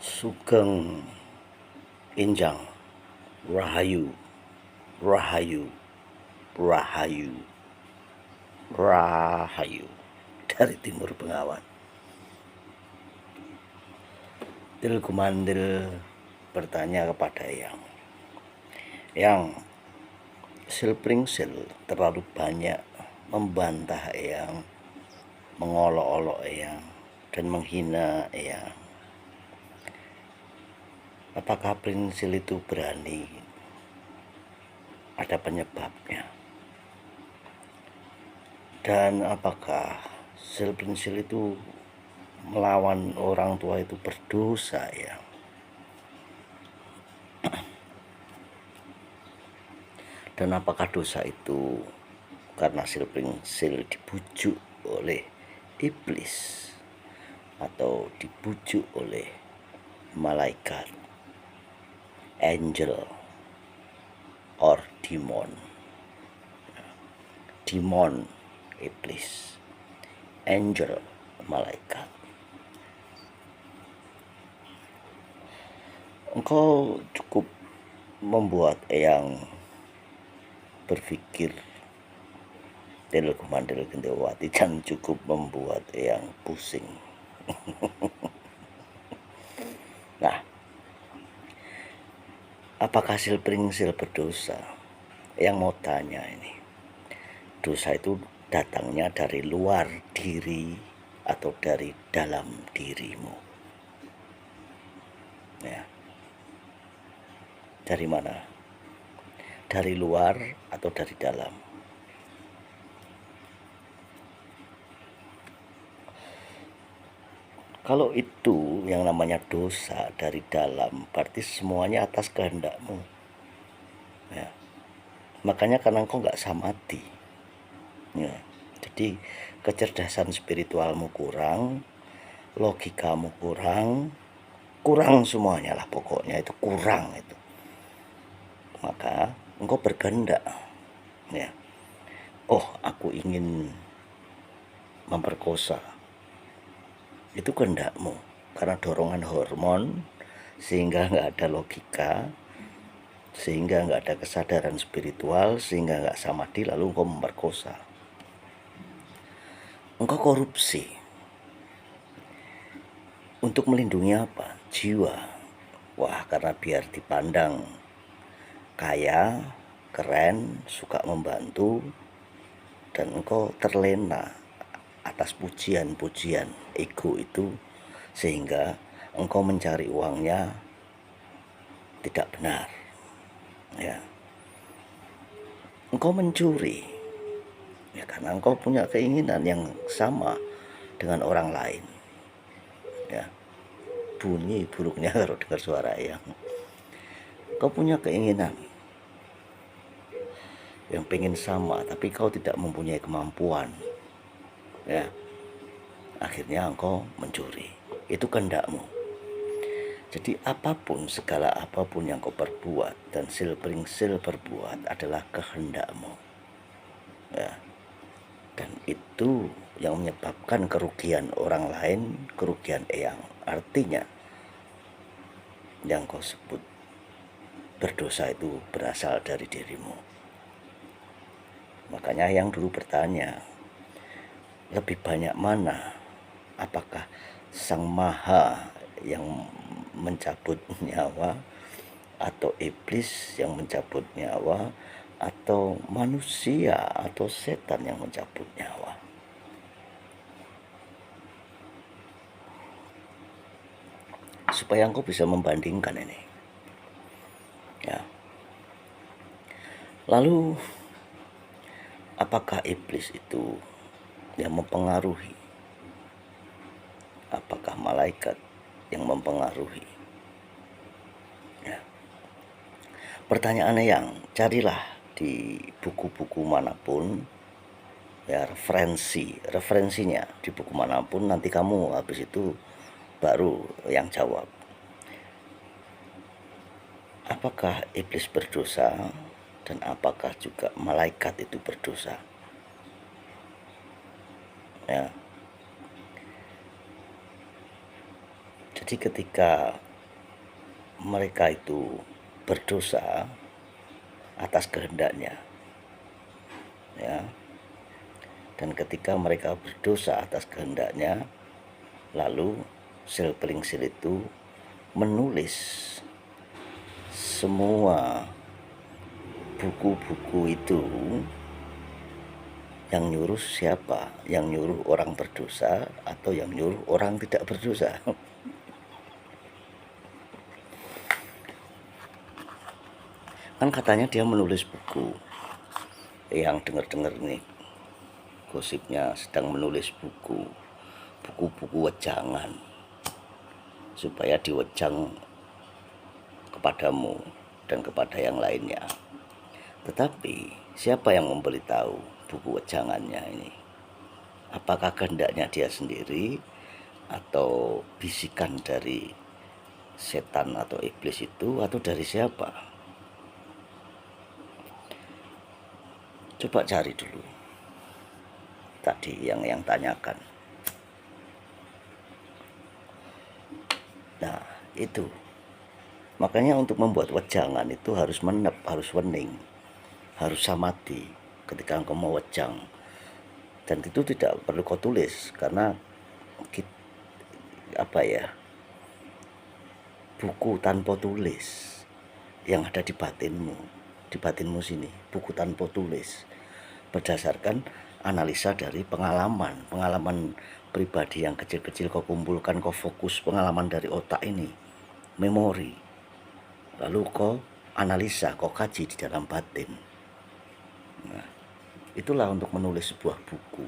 Sugeng Enjang Rahayu Rahayu Rahayu Rahayu dari Timur Bengawan. Til Gumandil bertanya kepada Yang Silpringsil terlalu banyak membantah Eyang, mengolok-olok Eyang, dan menghina Eyang. Apakah Pringsil itu berani? Ada penyebabnya. Dan apakah Silpringsil itu melawan orang tua itu berdosa ya? Dan apakah dosa itu karena Silpringsil dibujuk oleh iblis atau dibujuk oleh malaikat, angel or demon? Demon iblis, angel malaikat. Engkau cukup membuat Eyang berpikir, Til Gumandil Gendewati, dan cukup membuat Eyang pusing. Nah, apakah Silpringsil berdosa? Yang mau tanya ini, dosa itu datangnya dari luar diri atau dari dalam dirimu? Ya. Dari mana? Dari luar atau dari dalam? Kalau itu yang namanya dosa dari dalam, berarti semuanya atas kehendakmu. Ya. Makanya karena engkau nggak samati. Ya. Jadi kecerdasan spiritualmu kurang, logikamu kurang semuanya lah, pokoknya itu kurang itu. Maka engkau berkehendak, ya. Oh, aku ingin memperkosa. Itu kehendakmu karena dorongan hormon, sehingga nggak ada logika, sehingga nggak ada kesadaran spiritual, sehingga nggak samadhi, lalu engkau memperkosa. Engkau korupsi untuk melindungi apa? Jiwa. Wah, karena biar dipandang kaya, keren, suka membantu, dan engkau terlena atas pujian-pujian ego itu, sehingga engkau mencari uangnya tidak benar, ya. Engkau mencuri, ya, karena engkau punya keinginan yang sama dengan orang lain, ya. Bunyi buruknya kalau dengar suara Eyang. Kau punya keinginan yang pengen sama, tapi kau tidak mempunyai kemampuan, ya. Akhirnya engkau mencuri. Itu kehendakmu. Jadi apapun, segala apapun yang kau perbuat dan Silpringsil perbuat adalah kehendakmu, ya. Dan itu yang menyebabkan kerugian orang lain, kerugian Eyang. Artinya yang kau sebut berdosa itu berasal dari dirimu. Makanya yang dulu bertanya, lebih banyak mana? Apakah Sang Maha yang mencabut nyawa, atau iblis yang mencabut nyawa, atau manusia atau setan yang mencabut nyawa? Supaya engkau bisa membandingkan ini, ya. Lalu apakah iblis itu yang mempengaruhi? Apakah malaikat yang mempengaruhi? Ya. Pertanyaannya yang carilah di buku-buku manapun, ya, referensinya di buku manapun, nanti kamu habis itu baru yang jawab. Apakah iblis berdosa dan apakah juga malaikat itu berdosa? Ya. Jadi ketika mereka itu berdosa atas kehendaknya, ya. Dan ketika mereka berdosa atas kehendaknya, lalu Selpringsil itu menulis semua buku-buku itu. Yang nyuruh siapa? Yang nyuruh orang berdosa atau yang nyuruh orang tidak berdosa? Kan katanya dia menulis buku. Yang dengar-dengar nih, gosipnya sedang menulis buku-buku wejangan supaya diwejang kepadamu dan kepada yang lainnya. Tetapi siapa yang memberitahu buku wejangannya ini? Apakah kehendaknya dia sendiri atau bisikan dari setan atau iblis itu, atau dari siapa? Coba cari dulu tadi yang tanyakan. Nah, itu. Makanya untuk membuat wejangan itu harus menep, harus wening, harus samadhi ketika engkau mau wejang. Dan itu tidak perlu kau tulis, karena buku tanpa tulis yang ada di batinmu sini, buku tanpa tulis, berdasarkan analisa dari pengalaman pribadi yang kecil-kecil kau kumpulkan, kau fokus pengalaman dari otak ini, memori, lalu kau analisa, kau kaji di dalam batin. Nah, itulah untuk menulis sebuah buku.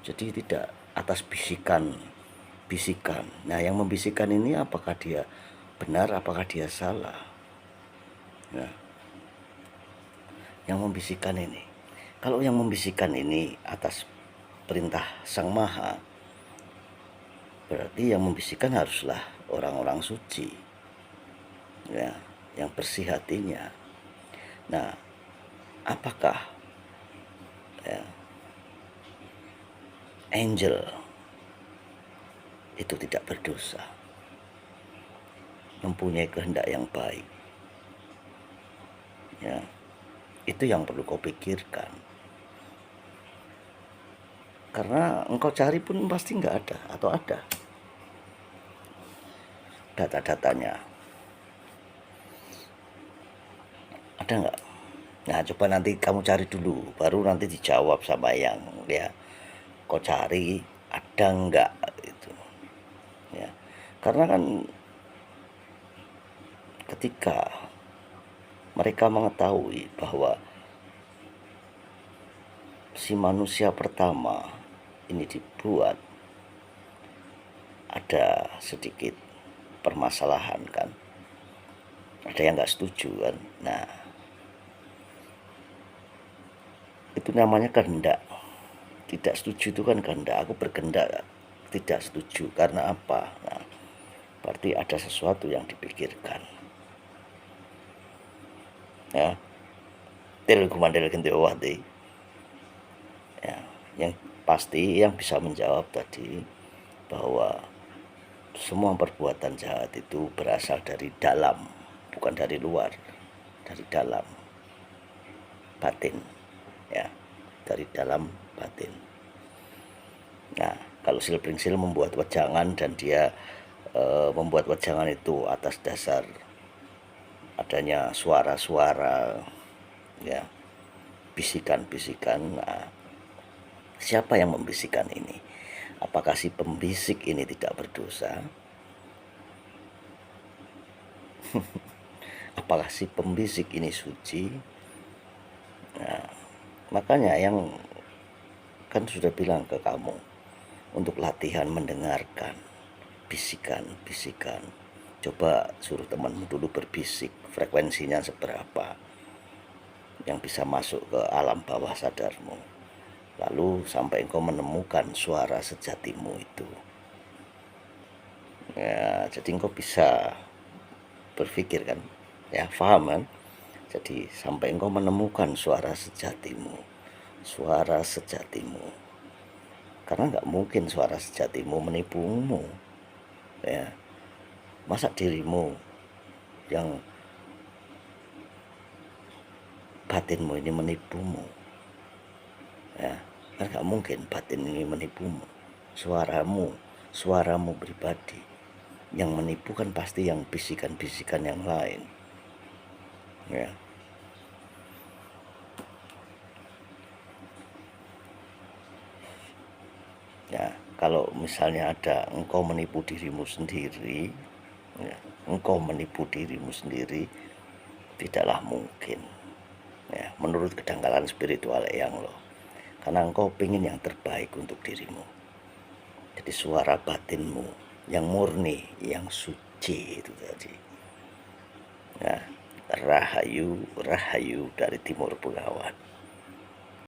Jadi tidak atas bisikan. Nah, yang membisikkan ini apakah dia benar, apakah dia salah? Nah, yang membisikkan ini, kalau yang membisikkan ini atas perintah Sang Maha, berarti yang membisikkan haruslah orang-orang suci, ya, yang bersih hatinya. Nah, apakah ya, angel itu tidak berdosa, mempunyai kehendak yang baik? Ya, itu yang perlu kau pikirkan. Karena engkau cari pun pasti nggak ada, atau ada data-datanya. Ada nggak? Nah, coba nanti kamu cari dulu, baru nanti dijawab sama yang ya kau cari, ada nggak itu. Ya, karena kan ketika mereka mengetahui bahwa si manusia pertama ini dibuat, ada sedikit permasalahan kan, ada yang nggak setuju kan. Nah, itu namanya kehendak. Tidak setuju itu kan kehendak. Aku berkehendak tidak setuju karena apa? Nah, berarti ada sesuatu yang dipikirkan. Ya, tel kumandel gendewati. Ya, yang pasti yang bisa menjawab tadi bahwa semua perbuatan jahat itu berasal dari dalam, bukan dari luar, dari dalam batin, ya, dari dalam batin. Nah, kalau Selpringsil membuat wejangan dan dia membuat wejangan itu atas dasar adanya suara-suara, ya, bisikan-bisikan. Nah, siapa yang membisikkan ini? Apakah si pembisik ini tidak berdosa? Apakah si pembisik ini suci? Nah, makanya yang kan sudah bilang ke kamu untuk latihan mendengarkan bisikan-bisikan. Coba suruh temanmu dulu berbisik, frekuensinya seberapa yang bisa masuk ke alam bawah sadarmu. Lalu sampai engkau menemukan suara sejatimu itu. Ya, jadi engkau bisa berpikir kan, ya, paham kan? Jadi sampai engkau menemukan suara sejatimu, karena nggak mungkin suara sejatimu menipumu, ya. Masa dirimu yang batinmu ini menipumu. Ya, kan gak mungkin batin ini menipumu. Suaramu pribadi. Yang menipu kan pasti yang bisikan-bisikan yang lain. Ya. Ya, kalau misalnya ada engkau menipu dirimu sendiri, ya, engkau menipu dirimu sendiri, tidaklah mungkin. Ya, menurut kedangkalan spiritual yang lo, karena engkau ingin yang terbaik untuk dirimu. Jadi suara batinmu yang murni, yang suci itu tadi. Nah, rahayu, rahayu dari Timur Bengawan.